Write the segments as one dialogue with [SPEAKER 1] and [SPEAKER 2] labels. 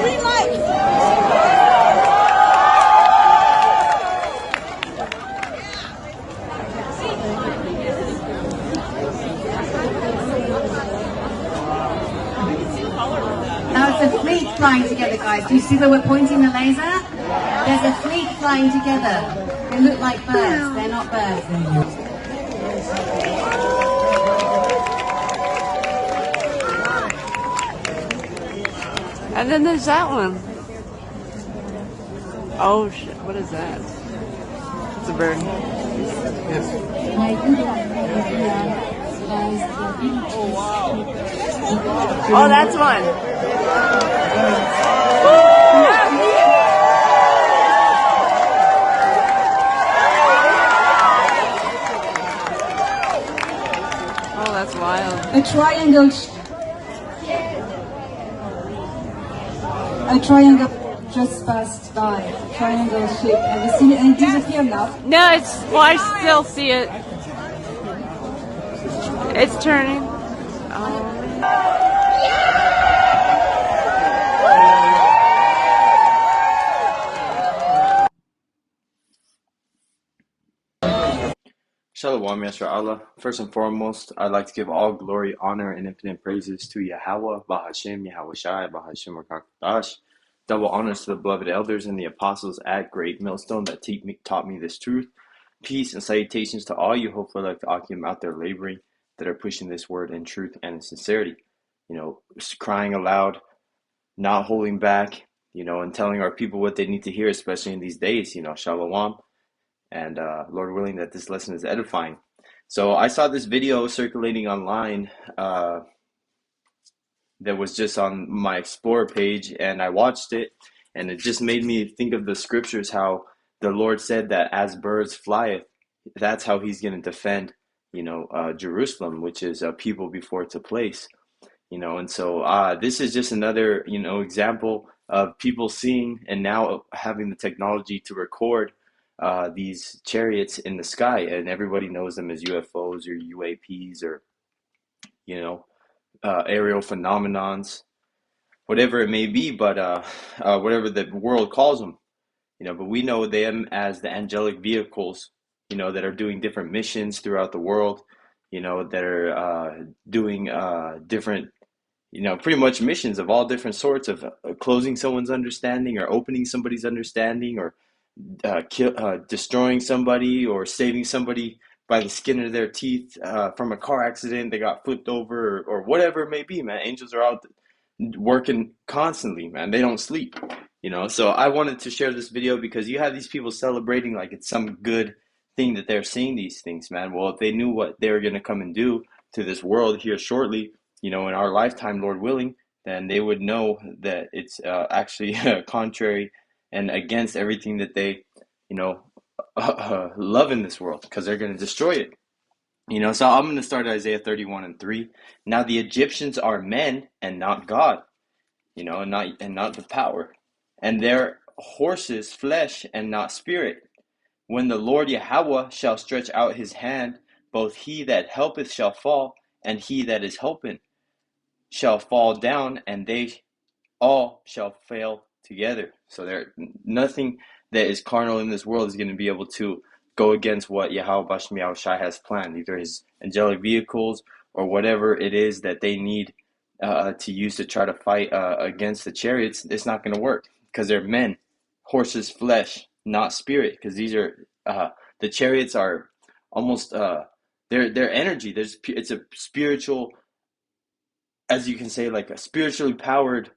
[SPEAKER 1] Green light.
[SPEAKER 2] Now it's a fleet flying together, guys. Do you see where we're pointing the laser? There's a fleet flying together. They look like birds. They're not birds.
[SPEAKER 3] And then there's that one. Oh shit, what is that? It's a bird. Oh, that's one. Oh, that's wild.
[SPEAKER 2] A triangle just passed by. A triangle shape. Have you seen it? And it disappeared now.
[SPEAKER 3] No, it's, well, I still see it. It's turning.
[SPEAKER 4] Shalom, Yashar Allah. First and foremost, I'd like to give all glory, honor, and infinite praises to Yahweh, Bahashem, Yahweh Shai, Bahashem Rakakadash. Double honors to the beloved elders and the apostles at Great Millstone that taught me this truth. Peace and salutations to all you hopefully like to Akim out there laboring that are pushing this word in truth and in sincerity. You know, crying aloud, not holding back, you know, and telling our people what they need to hear, especially in these days, you know, Shalom. And Lord willing that this lesson is edifying. So I saw this video circulating online that was just on my Explorer page, and I watched it, and it just made me think of the scriptures, how the Lord said that as birds flyeth, that's how he's going to defend, you know, Jerusalem, which is a people before it's a place, you know. And so this is just another, you know, example of people seeing and now having the technology to record these chariots in the sky, and everybody knows them as UFOs or UAPs or, you know, aerial phenomenons, whatever it may be, but whatever the world calls them, you know. But we know them as the angelic vehicles, you know, that are doing different missions throughout the world, you know, that are doing different, you know, pretty much missions of all different sorts of closing someone's understanding or opening somebody's understanding, or destroying somebody or saving somebody by the skin of their teeth from a car accident, they got flipped over, or whatever it may be, man. Angels are out working constantly, man. They don't sleep, you know. So I wanted to share this video because you have these people celebrating like it's some good thing that they're seeing these things, man. Well, if they knew what they were going to come and do to this world here shortly, you know, in our lifetime, Lord willing, then they would know that it's actually contrary and against everything that they, you know, love in this world, because they're going to destroy it, you know. So I'm going to start Isaiah 31:3. Now the Egyptians are men and not God, you know, and not the power, and their horses flesh and not spirit. When the Lord Yahweh shall stretch out his hand, both he that helpeth shall fall, and he that is helping shall fall down, and they all shall fail together. So there, nothing that is carnal in this world is going to be able to go against what Yahweh Bashem Yahweh Shai has planned, either his angelic vehicles or whatever it is that they need to use to try to fight against the chariots. It's not going to work, because they're men, horses, flesh, not spirit. Because these are the chariots are almost their energy. It's a spiritual, as you can say, like a spiritually powered,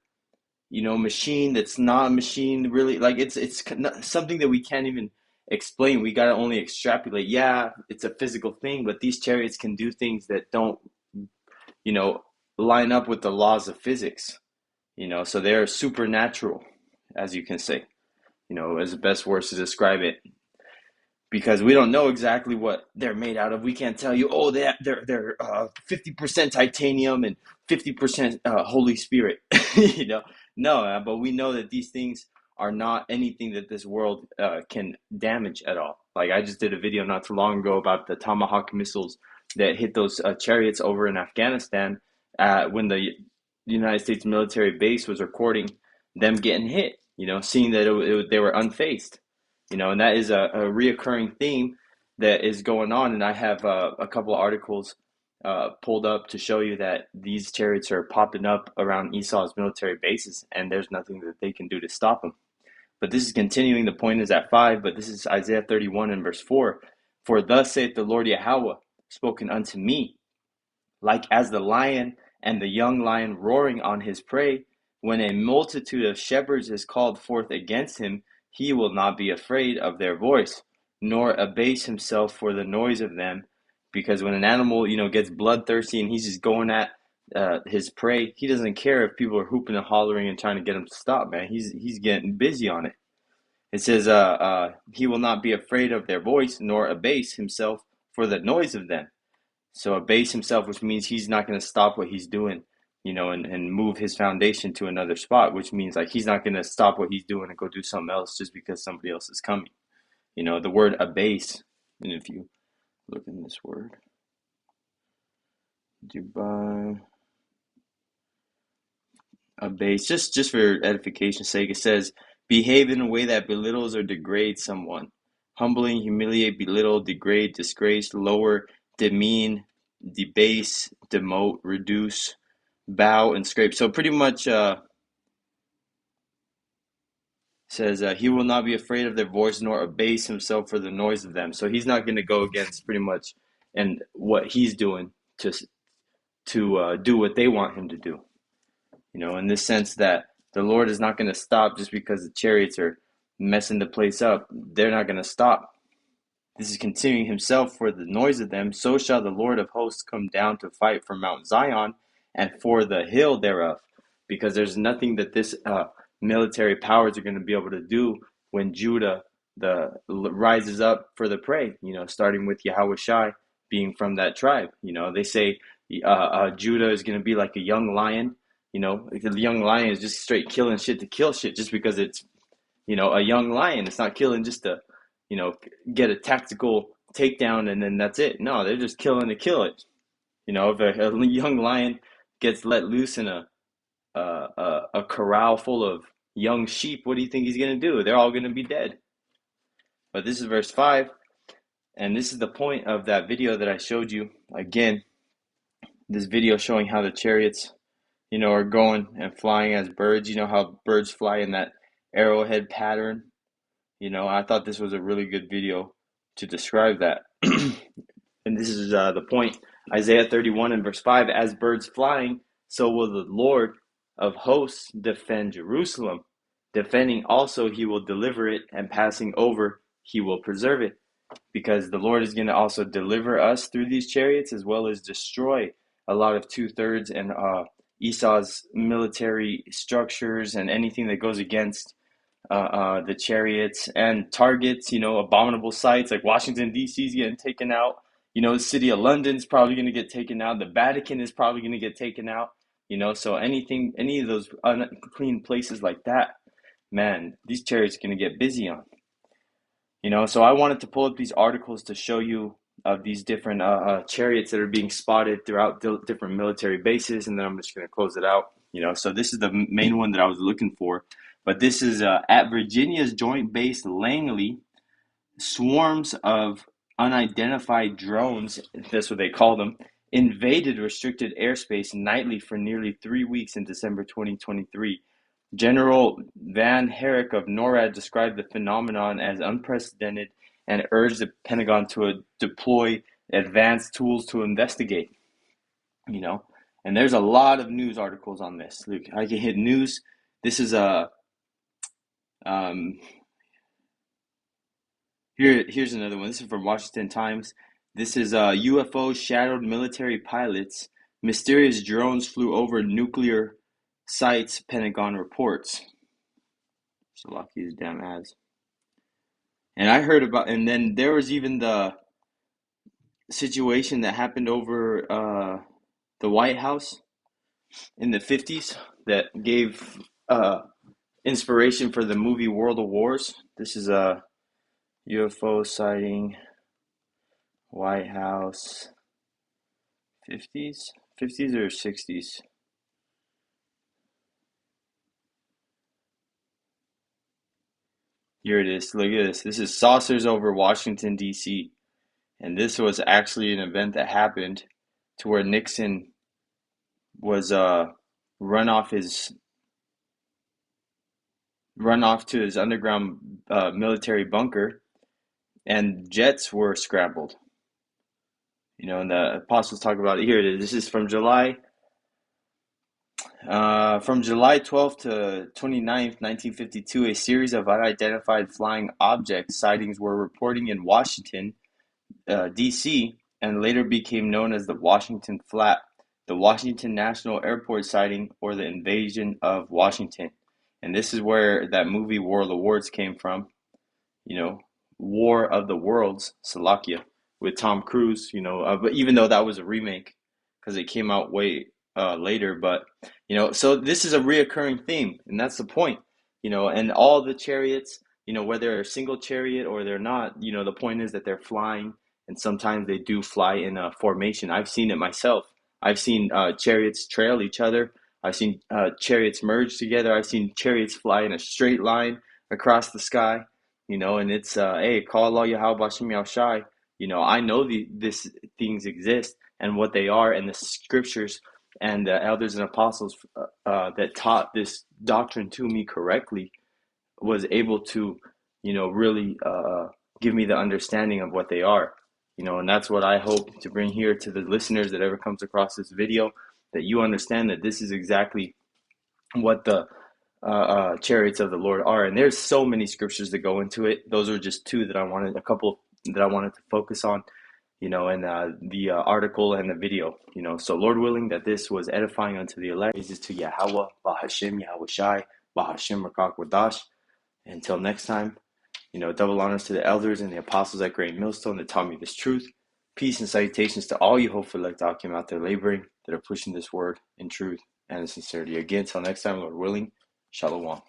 [SPEAKER 4] you know, machine that's not a machine, really. Like it's something that we can't even explain. We got to only extrapolate. Yeah, it's a physical thing, but these chariots can do things that don't, you know, line up with the laws of physics, you know. So they're supernatural, as you can say, you know, as the best words to describe it, because we don't know exactly what they're made out of. We can't tell you, oh, they're 50% titanium and 50% Holy Spirit, you know. No, but we know that these things are not anything that this world can damage at all. Like I just did a video not too long ago about the Tomahawk missiles that hit those chariots over in Afghanistan when the United States military base was recording them getting hit, seeing that they were unfazed, and that is a reoccurring theme that is going on. And I have a couple of articles pulled up to show you that these chariots are popping up around Esau's military bases, and there's nothing that they can do to stop them. But this is continuing. The point is at 5, but this is Isaiah 31 and verse 4. For thus saith the Lord Yahweh, spoken unto me, like as the lion and the young lion roaring on his prey, when a multitude of shepherds is called forth against him, he will not be afraid of their voice, nor abase himself for the noise of them. Because when an animal, gets bloodthirsty and he's just going at his prey, he doesn't care if people are hooping and hollering and trying to get him to stop, man. He's getting busy on it. It says, he will not be afraid of their voice, nor abase himself for the noise of them. So abase himself, which means he's not going to stop what he's doing, and move his foundation to another spot, which means like he's not going to stop what he's doing and go do something else just because somebody else is coming. The word abase, and if you look in this word, Dubai, abase, just for edification's sake, it says, behave in a way that belittles or degrades someone. Humbling, humiliate, belittle, degrade, disgrace, lower, demean, debase, demote, reduce, bow, and scrape. So pretty much says he will not be afraid of their voice, nor abase himself for the noise of them. So he's not going to go against pretty much and what he's doing to do what they want him to do. In this sense that the Lord is not going to stop just because the chariots are messing the place up. They're not going to stop. This is continuing himself for the noise of them. So shall the Lord of hosts come down to fight for Mount Zion and for the hill thereof. Because there's nothing that this military powers are going to be able to do when Judah rises up for the prey, starting with Yahweh Shai being from that tribe. They say Judah is going to be like a young lion. The young lion is just straight killing shit to kill shit just because it's, a young lion. It's not killing just to, get a tactical takedown and then that's it. No, they're just killing to kill it. If a young lion gets let loose in a corral full of young sheep, what do you think he's going to do? They're all going to be dead. But this is verse 5, and this is the point of that video that I showed you. Again, this video showing how the chariots, are going and flying as birds. How birds fly in that arrowhead pattern. I thought this was a really good video to describe that. And this is the point. Isaiah 31 and verse 5, as birds flying, so will the Lord of hosts defend Jerusalem. Defending also, he will deliver it, and passing over, he will preserve it. Because the Lord is going to also deliver us through these chariots, as well as destroy a lot of 2/3 and Esau's military structures and anything that goes against the chariots and targets, abominable sites like Washington, D.C. is getting taken out. The city of London is probably going to get taken out. The Vatican is probably going to get taken out. So any of those unclean places like that, man, these chariots are going to get busy on. So I wanted to pull up these articles to show you of these different chariots that are being spotted throughout different military bases, and then I'm just going to close it out. So this is the main one that I was looking for. But this is at Virginia's Joint Base Langley, swarms of unidentified drones, that's what they call them, invaded restricted airspace nightly for nearly 3 weeks in December 2023. General Van Herrick of NORAD described the phenomenon as unprecedented and urged the Pentagon to deploy advanced tools to investigate. And there's a lot of news articles on this. Look, I can hit news. This is a here's another one. This is from Washington Times. This is UFO shadowed military pilots. Mysterious drones flew over nuclear sites, Pentagon reports. So lucky these damn ads. And I heard about, and then there was even the situation that happened over the White House in the 50s that gave inspiration for the movie World of Wars. This is a UFO sighting, White House, 50s or 60s? Here it is. Look at this. This is saucers over Washington, D.C. And this was actually an event that happened to where Nixon was run off to his underground military bunker, and jets were scrambled. And the apostles talk about it. Here it is. This is from July 12th to 29th, 1952. A series of unidentified flying object sightings were reporting in Washington, D.C., and later became known as the Washington Flap, the Washington National Airport sighting, or the invasion of Washington. And this is where that movie War of the Worlds came from. War of the Worlds, Salakia, with Tom Cruise. But even though that was a remake, because it came out way later, but so this is a reoccurring theme, and that's the point. And all the chariots, whether they're a single chariot or they're not, the point is that they're flying, and sometimes they do fly in a formation. I've seen it myself. I've seen chariots trail each other. I've seen chariots merge together. I've seen chariots fly in a straight line across the sky. And it's hey, call Allah Yahweh Bashim Yahushai. I know these things exist and what they are, and the scriptures and the elders and apostles that taught this doctrine to me correctly was able to, really give me the understanding of what they are. And that's what I hope to bring here to the listeners that ever comes across this video, that you understand that this is exactly what the chariots of the Lord are. And there's so many scriptures that go into it. Those are just a couple that I wanted to focus on, and the article and the video, so Lord willing that this was edifying unto the elect. Praises to Yahweh, Bahashem, Yahweh Shai, Bahashem Rakak Wadash. Until next time, double honors to the elders and the apostles at Great Millstone that taught me this truth. Peace and salutations to all you hopeful elect Akim out there laboring, that are pushing this word in truth and in sincerity. Again, till next time, Lord willing, Shalom.